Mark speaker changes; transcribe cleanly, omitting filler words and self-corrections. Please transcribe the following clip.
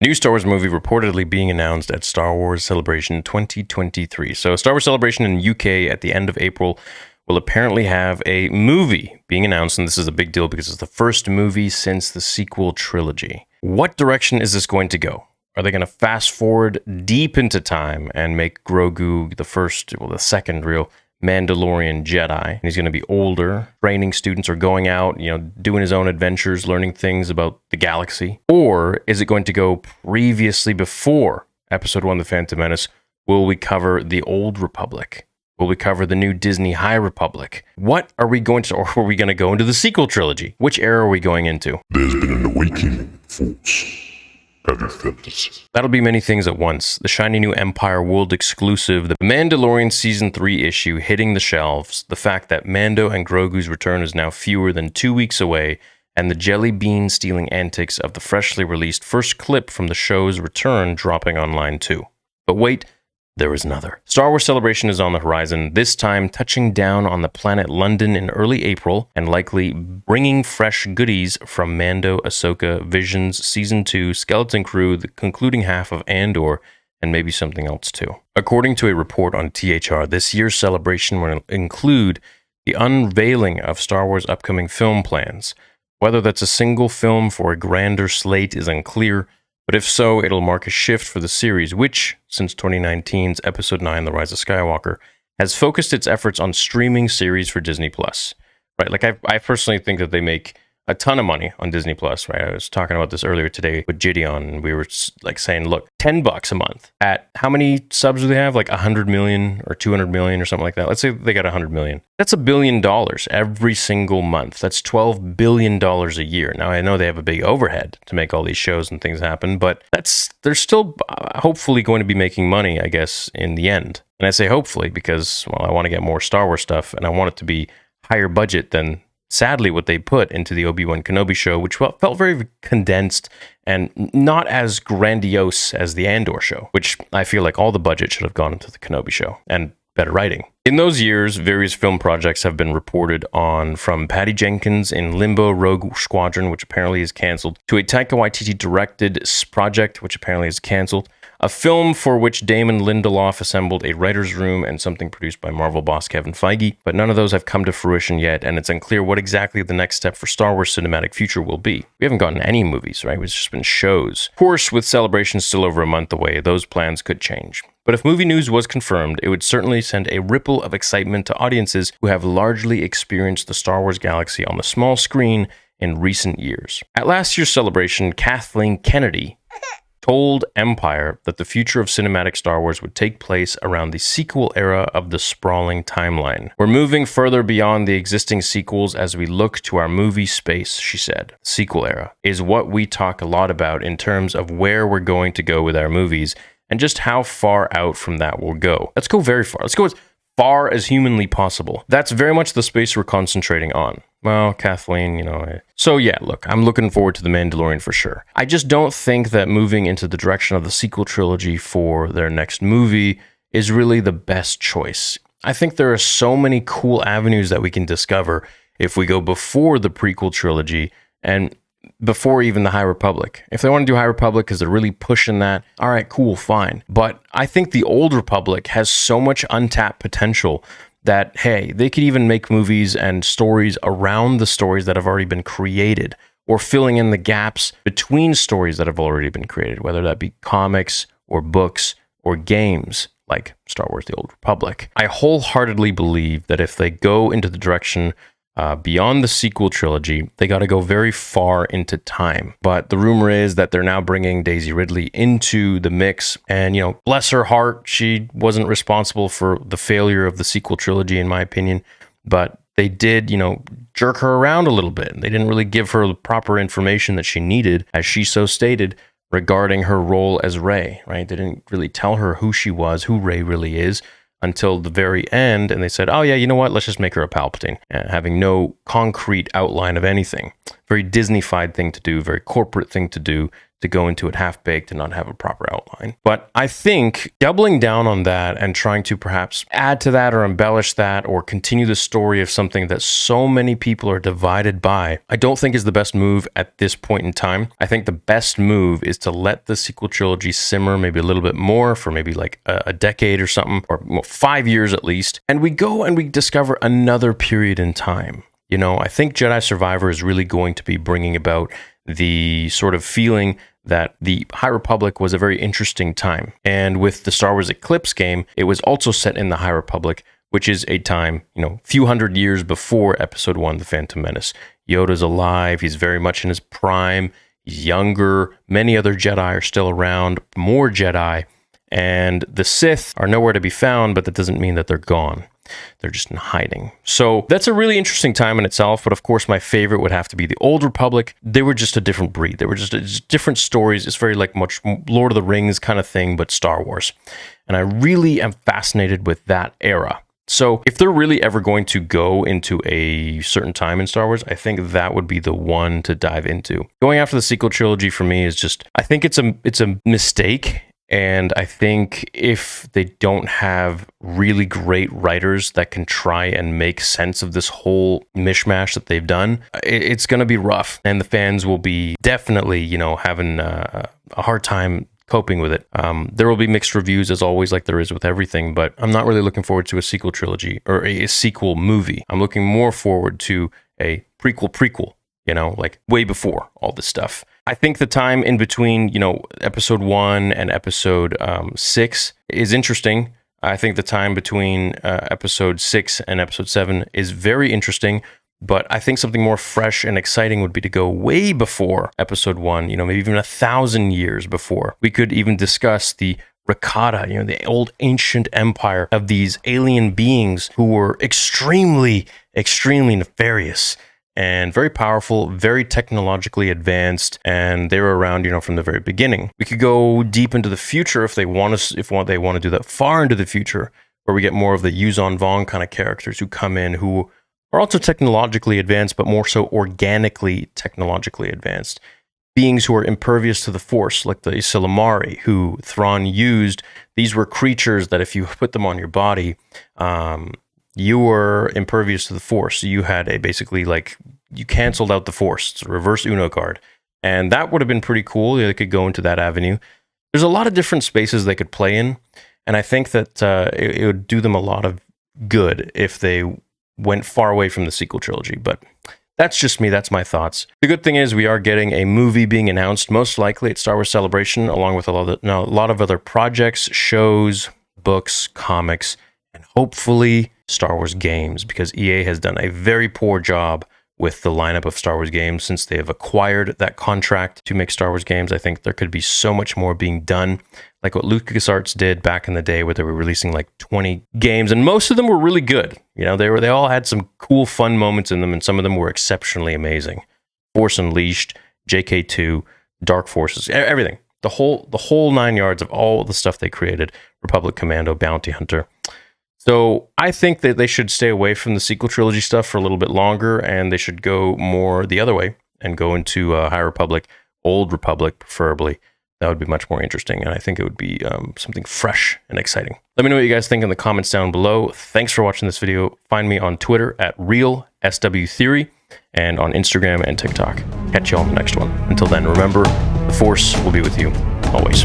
Speaker 1: New Star Wars movie reportedly being announced at Star Wars Celebration 2023. So Star Wars Celebration in the UK at the end of April will apparently have a movie being announced, and this is a big deal because it's the first movie since the sequel trilogy. What direction is this going to go? Are they going to fast forward deep into time and make Grogu the second real Mandalorian Jedi? And he's going to be older, training students or going out, doing his own adventures, learning things about the galaxy? Or is it going to go previously before Episode 1, The Phantom Menace? Will we cover the Old Republic? Will we cover the new Disney High Republic? What are we going to, or are we going to go into the sequel trilogy? Which era are we going into?
Speaker 2: There's been an awakening, folks. Have you felt this?
Speaker 1: That'll be many things at once. The shiny new Empire World exclusive, the Mandalorian Season 3 issue hitting the shelves, the fact that Mando and Grogu's return is now fewer than 2 weeks away, and the jelly bean stealing antics of the freshly released first clip from the show's return dropping online too. But wait, there is another. Star Wars Celebration is on the horizon, this time touching down on the planet London in early April and likely bringing fresh goodies from Mando, Ahsoka, Visions, Season 2, Skeleton Crew, the concluding half of Andor, and maybe something else too. According to a report on THR, this year's celebration will include the unveiling of Star Wars' upcoming film plans. Whether that's a single film for a grander slate is unclear, but if so, it'll mark a shift for the series, which, since 2019's Episode 9, The Rise of Skywalker, has focused its efforts on streaming series for Disney+. Right? Like, I personally think that they make a ton of money on Disney+, right? I was talking about this earlier today with Gideon, and we were like saying, look, $10 a month at how many subs do they have? Like 100 million or 200 million or something like that. Let's say they got 100 million. That's $1 billion every single month. That's $12 billion a year. Now, I know they have a big overhead to make all these shows and things happen, but they're still hopefully going to be making money, I guess, in the end. And I say hopefully because, well, I want to get more Star Wars stuff, and I want it to be higher budget than, sadly, what they put into the Obi-Wan Kenobi show, which felt very condensed and not as grandiose as the Andor show, which I feel like all the budget should have gone into the Kenobi show, and better writing. In those years, various film projects have been reported on, from Patty Jenkins in Limbo Rogue Squadron, which apparently is canceled, to a Taika Waititi directed project, which apparently is canceled, a film for which Damon Lindelof assembled a writer's room, and something produced by Marvel boss Kevin Feige, but none of those have come to fruition yet, and it's unclear what exactly the next step for Star Wars cinematic future will be. We haven't gotten any movies, right? It's just been shows. Of course, with Celebration still over a month away, those plans could change. But if movie news was confirmed, it would certainly send a ripple of excitement to audiences who have largely experienced the Star Wars galaxy on the small screen in recent years. At last year's Celebration, Kathleen Kennedy told Empire that the future of cinematic Star Wars would take place around the sequel era of the sprawling timeline. We're moving further beyond the existing sequels as we look to our movie space, she said. Sequel era is what we talk a lot about in terms of where we're going to go with our movies and just how far out from that we'll go. Let's go very far. Let's go as far as humanly possible. That's very much the space we're concentrating on. Well, Kathleen, So yeah, look, I'm looking forward to The Mandalorian for sure. I just don't think that moving into the direction of the sequel trilogy for their next movie is really the best choice. I think there are so many cool avenues that we can discover if we go before the prequel trilogy and before even the High Republic. If they want to do High Republic because they're really pushing that, all right, cool, fine. But I think the Old Republic has so much untapped potential that, hey, they could even make movies and stories around the stories that have already been created, or filling in the gaps between stories that have already been created, whether that be comics or books or games like Star Wars The Old Republic. I wholeheartedly believe that if they go into the direction beyond the sequel trilogy, they got to go very far into time. But the rumor is that they're now bringing Daisy Ridley into the mix. And, bless her heart, she wasn't responsible for the failure of the sequel trilogy, in my opinion. But they did, jerk her around a little bit. They didn't really give her the proper information that she needed, as she so stated, regarding her role as Rey, right? They didn't really tell her who she was, who Rey really is, until the very end, and they said, oh yeah, you know what, let's just make her a Palpatine, having no concrete outline of anything. Very Disney-fied thing to do, very corporate thing to do, to go into it half-baked and not have a proper outline. But I think doubling down on that and trying to perhaps add to that or embellish that or continue the story of something that so many people are divided by, I don't think is the best move at this point in time. I think the best move is to let the sequel trilogy simmer maybe a little bit more for maybe like a decade or something, or 5 years at least, and we go and we discover another period in time. You know, I think Jedi Survivor is really going to be bringing about the sort of feeling that the High Republic was a very interesting time. And with the Star Wars Eclipse game, it was also set in the High Republic, which is a time, you know, few hundred years before Episode 1, The Phantom Menace. Yoda's alive. He's very much in his prime. He's younger. Many other Jedi are still around. More Jedi. And the Sith are nowhere to be found, but that doesn't mean that they're gone. They're just in hiding. So that's a really interesting time in itself. But of course, my favorite would have to be the Old Republic. They were just a different breed. They were just different stories. It's very like much Lord of the Rings kind of thing, but Star Wars. And I really am fascinated with that era. So if they're really ever going to go into a certain time in Star Wars, I think that would be the one to dive into. Going after the sequel trilogy for me is just, I think it's a mistake. And I think if they don't have really great writers that can try and make sense of this whole mishmash that they've done, it's going to be rough. And the fans will be definitely, you know, having a hard time coping with it. There will be mixed reviews as always, like there is with everything, but I'm not really looking forward to a sequel trilogy or a sequel movie. I'm looking more forward to a prequel, you know, like way before all this stuff. I think the time in between, you know, episode 1 and episode 6 is interesting. I think the time between episode 6 and episode 7 is very interesting. But I think something more fresh and exciting would be to go way before episode 1, you know, maybe even 1,000 years before. We could even discuss the Rakata, you know, the old ancient empire of these alien beings who were extremely, extremely nefarious and very powerful, very technologically advanced, and they were around, you know, from the very beginning. We could go deep into the future if they want to do that far into the future, where we get more of the Yuuzhan Vong kind of characters who come in who are also technologically advanced, but more so organically technologically advanced. Beings who are impervious to the Force, like the Ysilamari, who Thrawn used. These were creatures that if you put them on your body, you were impervious to the Force. You had basically like, you canceled out the Force. It's a reverse Uno card. And that would have been pretty cool. They could go into that avenue. There's a lot of different spaces they could play in. And I think that it would do them a lot of good if they went far away from the sequel trilogy. But that's just me. That's my thoughts. The good thing is we are getting a movie being announced, most likely at Star Wars Celebration, along with a lot of other projects, shows, books, comics, and hopefully Star Wars games, because EA has done a very poor job with the lineup of Star Wars games since they have acquired that contract to make Star Wars games. I think there could be so much more being done, like what LucasArts did back in the day, where they were releasing like 20 games, and most of them were really good. You know, they all had some cool, fun moments in them, and some of them were exceptionally amazing. Force Unleashed, JK2, Dark Forces, everything. The whole 9 yards of all the stuff they created. Republic Commando, Bounty Hunter. So I think that they should stay away from the sequel trilogy stuff for a little bit longer, and they should go more the other way and go into High Republic, Old Republic, preferably. That would be much more interesting, and I think it would be something fresh and exciting. Let me know what you guys think in the comments down below. Thanks for watching this video. Find me on Twitter at RealSWTheory and on Instagram and TikTok. Catch you on the next one. Until then, remember, the Force will be with you always.